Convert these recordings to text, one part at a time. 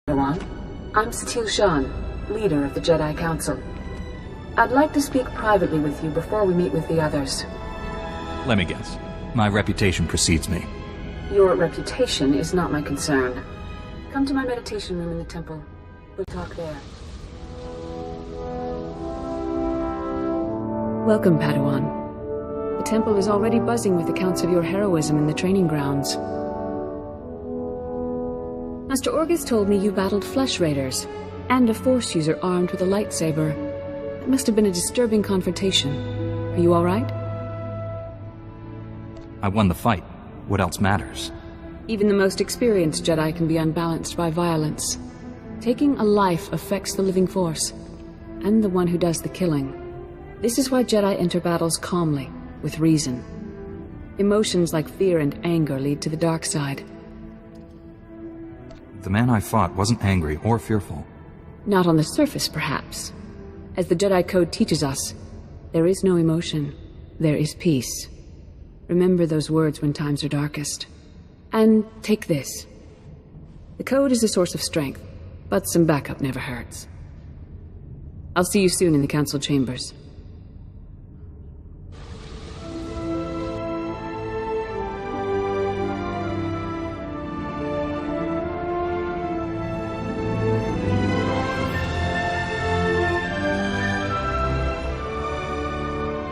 Padawan. I'm SWTOR, leader of the Jedi Council. I'd like to speak privately with you before we meet with the others. Let me guess. My reputation precedes me. Your reputation is not my concern. Come to my meditation room in the temple. We'll talk there. Welcome, Padawan. The temple is already buzzing with accounts of your heroism in the training grounds. Master Orgus told me you battled flesh raiders, and a Force user armed with a lightsaber. It must have been a disturbing confrontation. Are you all right? I won the fight. What else matters? Even the most experienced Jedi can be unbalanced by violence. Taking a life affects the living Force, and the one who does the killing. This is why Jedi enter battles calmly, with reason. Emotions like fear and anger lead to the dark side. The man I fought wasn't angry or fearful. Not on the surface, perhaps. As the Jedi Code teaches us, there is no emotion, there is peace. Remember those words when times are darkest. And take this. The Code is a source of strength, but some backup never hurts. I'll see you soon in the Council chambers.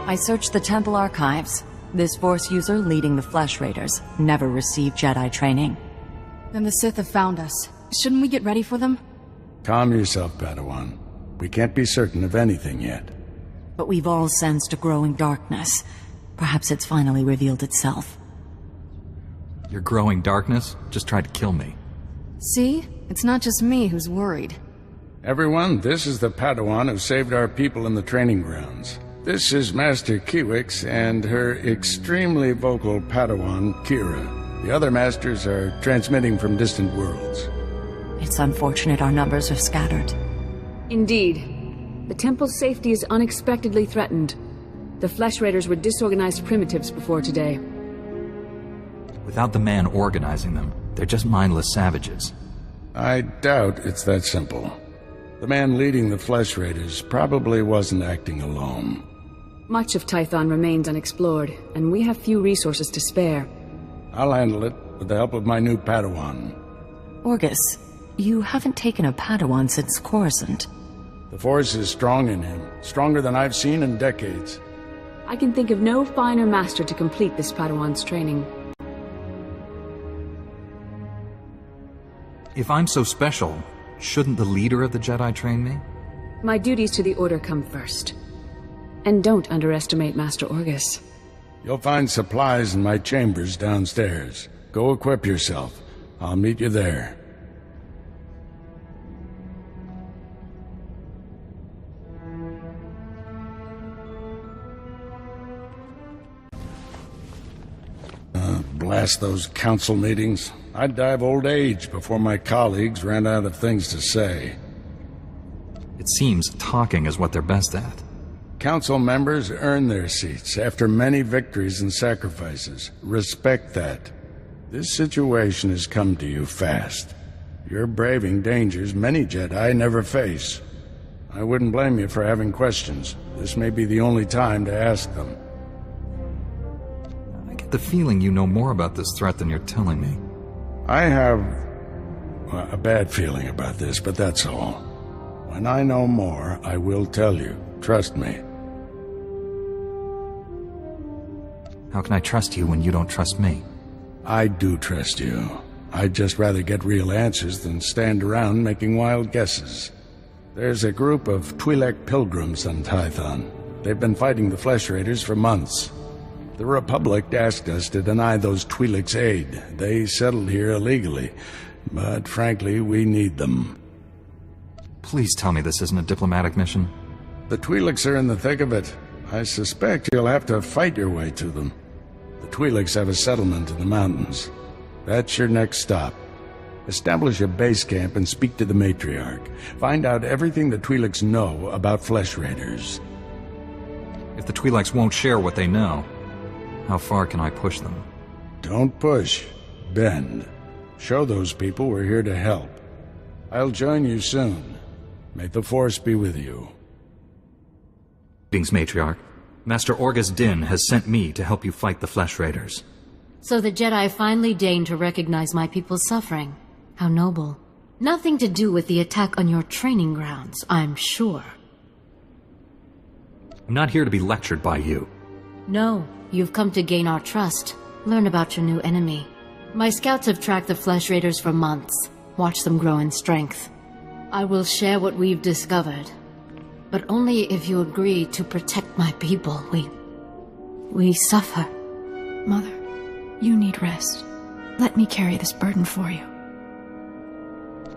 I searched the temple archives. This Force user leading the Flesh Raiders never received Jedi training. Then the Sith have found us. Shouldn't we get ready for them? Calm yourself, Padawan. We can't be certain of anything yet. But we've all sensed a growing darkness. Perhaps it's finally revealed itself. Your growing darkness just tried to kill me. See? It's not just me who's worried. Everyone, this is the Padawan who saved our people in the training grounds. This is Master Kiwix and her extremely vocal Padawan, Kira. The other Masters are transmitting from distant worlds. It's unfortunate our numbers are scattered. Indeed. The temple's safety is unexpectedly threatened. The Flesh Raiders were disorganized primitives before today. Without the man organizing them, they're just mindless savages. I doubt it's that simple. The man leading the Flesh Raiders probably wasn't acting alone. Much of Tython remains unexplored, and we have few resources to spare. I'll handle it with the help of my new Padawan. Orgus, you haven't taken a Padawan since Coruscant. The Force is strong in him, stronger than I've seen in decades. I can think of no finer master to complete this Padawan's training. If I'm so special, shouldn't the leader of the Jedi train me? My duties to the Order come first. And don't underestimate Master Orgus. You'll find supplies in my chambers downstairs. Go equip yourself. I'll meet you there. Blast those council meetings. I'd die of old age before my colleagues ran out of things to say. It seems talking is what they're best at. Council members earn their seats after many victories and sacrifices. Respect that. This situation has come to you fast. You're braving dangers many Jedi never face. I wouldn't blame you for having questions. This may be the only time to ask them. I get the feeling you know more about this threat than you're telling me. I have a bad feeling about this, but that's all. When I know more, I will tell you. Trust me. How can I trust you when you don't trust me? I do trust you. I'd just rather get real answers than stand around making wild guesses. There's a group of Twi'lek pilgrims on Tython. They've been fighting the Flesh Raiders for months. The Republic asked us to deny those Twi'leks aid. They settled here illegally, but frankly, we need them. Please tell me this isn't a diplomatic mission. The Twi'leks are in the thick of it. I suspect you'll have to fight your way to them. The Twi'leks have a settlement in the mountains. That's your next stop. Establish a base camp and speak to the matriarch. Find out everything the Twi'leks know about Flesh Raiders. If the Twi'leks won't share what they know, how far can I push them? Don't push. Bend. Show those people we're here to help. I'll join you soon. May the Force be with you. Greetings, Matriarch. Master Orgus Din has sent me to help you fight the Flesh Raiders. So the Jedi finally deigned to recognize my people's suffering. How noble. Nothing to do with the attack on your training grounds, I'm sure. I'm not here to be lectured by you. No, you've come to gain our trust. Learn about your new enemy. My scouts have tracked the Flesh Raiders for months. Watched them grow in strength. I will share what we've discovered. But only if you agree to protect my people. We suffer. Mother, you need rest. Let me carry this burden for you.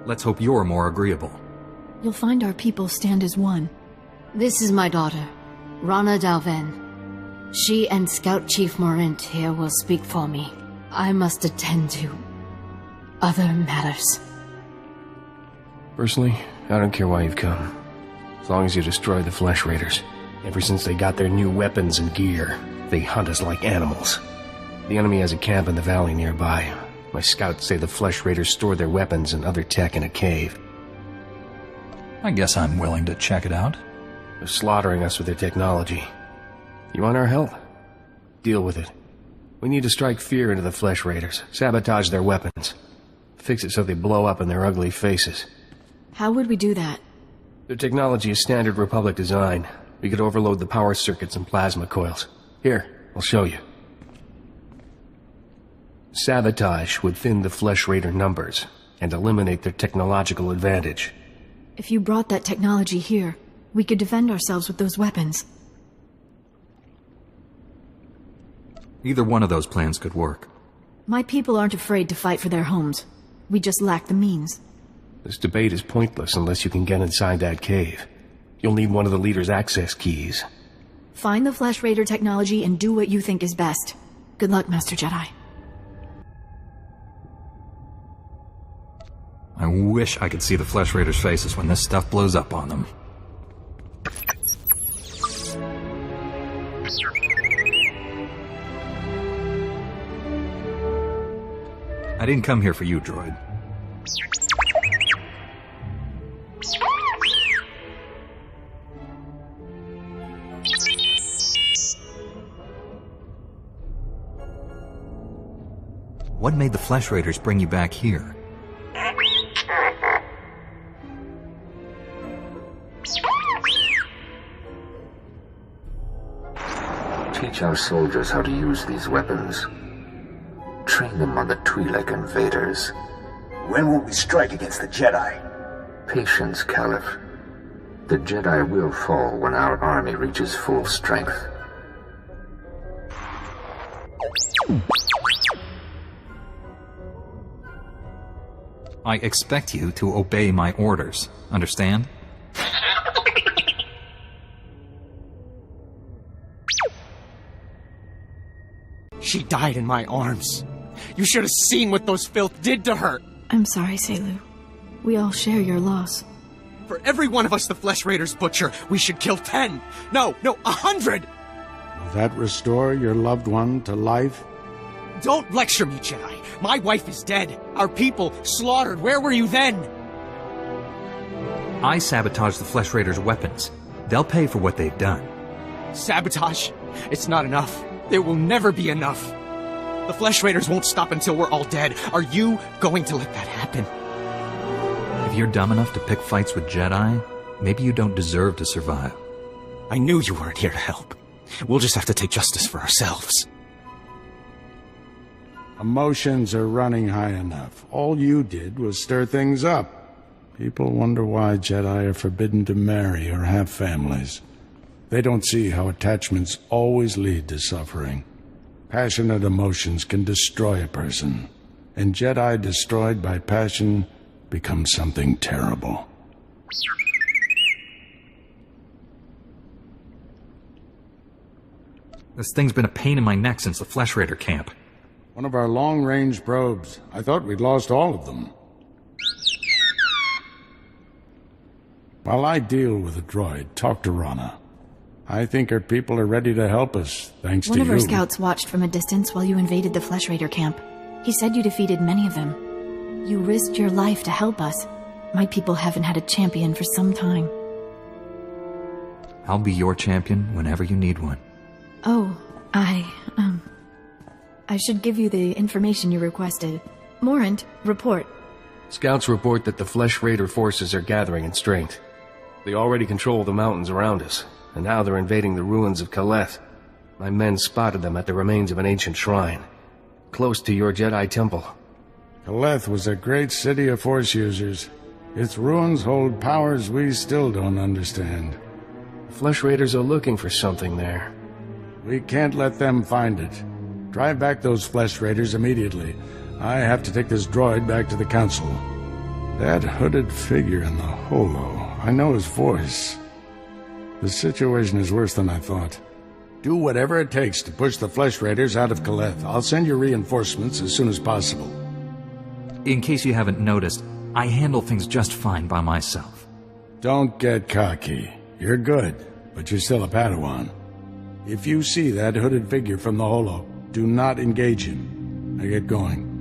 Let's hope you're more agreeable. You'll find our people stand as one. This is my daughter, Rana Dalven. She and Scout Chief Morint here will speak for me. I must attend to other matters. Personally, I don't care why you've come. As long as you destroy the Flesh Raiders. Ever since they got their new weapons and gear, they hunt us like animals. The enemy has a camp in the valley nearby. My scouts say the Flesh Raiders store their weapons and other tech in a cave. I guess I'm willing to check it out. They're slaughtering us with their technology. You want our help? Deal with it. We need to strike fear into the Flesh Raiders, sabotage their weapons, fix it so they blow up in their ugly faces. How would we do that? Their technology is standard Republic design. We could overload the power circuits and plasma coils. Here, I'll show you. Sabotage would thin the Flesh Raider numbers and eliminate their technological advantage. If you brought that technology here, we could defend ourselves with those weapons. Either one of those plans could work. My people aren't afraid to fight for their homes. We just lack the means. This debate is pointless unless you can get inside that cave. You'll need one of the leader's access keys. Find the Flesh Raider technology and do what you think is best. Good luck, Master Jedi. I wish I could see the Flesh Raiders' faces when this stuff blows up on them. I didn't come here for you, droid. What made the Flesh Raiders bring you back here? Teach our soldiers how to use these weapons. Train them on the Twi'lek invaders. When will we strike against the Jedi? Patience, Caliph. The Jedi will fall when our army reaches full strength. I expect you to obey my orders. Understand? She died in my arms. You should have seen what those filth did to her. I'm sorry, Selu. We all share your loss. For every one of us the Flesh Raiders butcher, we should kill 10. No, 100! Will that restore your loved one to life? Don't lecture me, Jedi. My wife is dead. Our people slaughtered. Where were you then? I sabotaged the Flesh Raiders' weapons. They'll pay for what they've done. Sabotage? It's not enough. There will never be enough. The Flesh Raiders won't stop until we're all dead. Are you going to let that happen? If you're dumb enough to pick fights with Jedi, maybe you don't deserve to survive. I knew you weren't here to help. We'll just have to take justice for ourselves. Emotions are running high enough. All you did was stir things up. People wonder why Jedi are forbidden to marry or have families. They don't see how attachments always lead to suffering. Passionate emotions can destroy a person, and Jedi destroyed by passion become something terrible. This thing's been a pain in my neck since the Flesh Raider camp. One of our long-range probes. I thought we'd lost all of them. While I deal with the droid, talk to Rana. I think her people are ready to help us, thanks to you. One of our scouts watched from a distance while you invaded the Flesh Raider camp. He said you defeated many of them. You risked your life to help us. My people haven't had a champion for some time. I'll be your champion whenever you need one. Oh, I should give you the information you requested. Morant, report. Scouts report that the Flesh Raider forces are gathering in strength. They already control the mountains around us, and now they're invading the ruins of Kaleth. My men spotted them at the remains of an ancient shrine, close to your Jedi temple. Kaleth was a great city of Force users. Its ruins hold powers we still don't understand. The Flesh Raiders are looking for something there. We can't let them find it. Drive back those Flesh Raiders immediately. I have to take this droid back to the Council. That hooded figure in the holo, I know his voice. The situation is worse than I thought. Do whatever it takes to push the Flesh Raiders out of Kaleth. I'll send you reinforcements as soon as possible. In case you haven't noticed, I handle things just fine by myself. Don't get cocky. You're good, but you're still a Padawan. If you see that hooded figure from the holo, do not engage him. Now get going.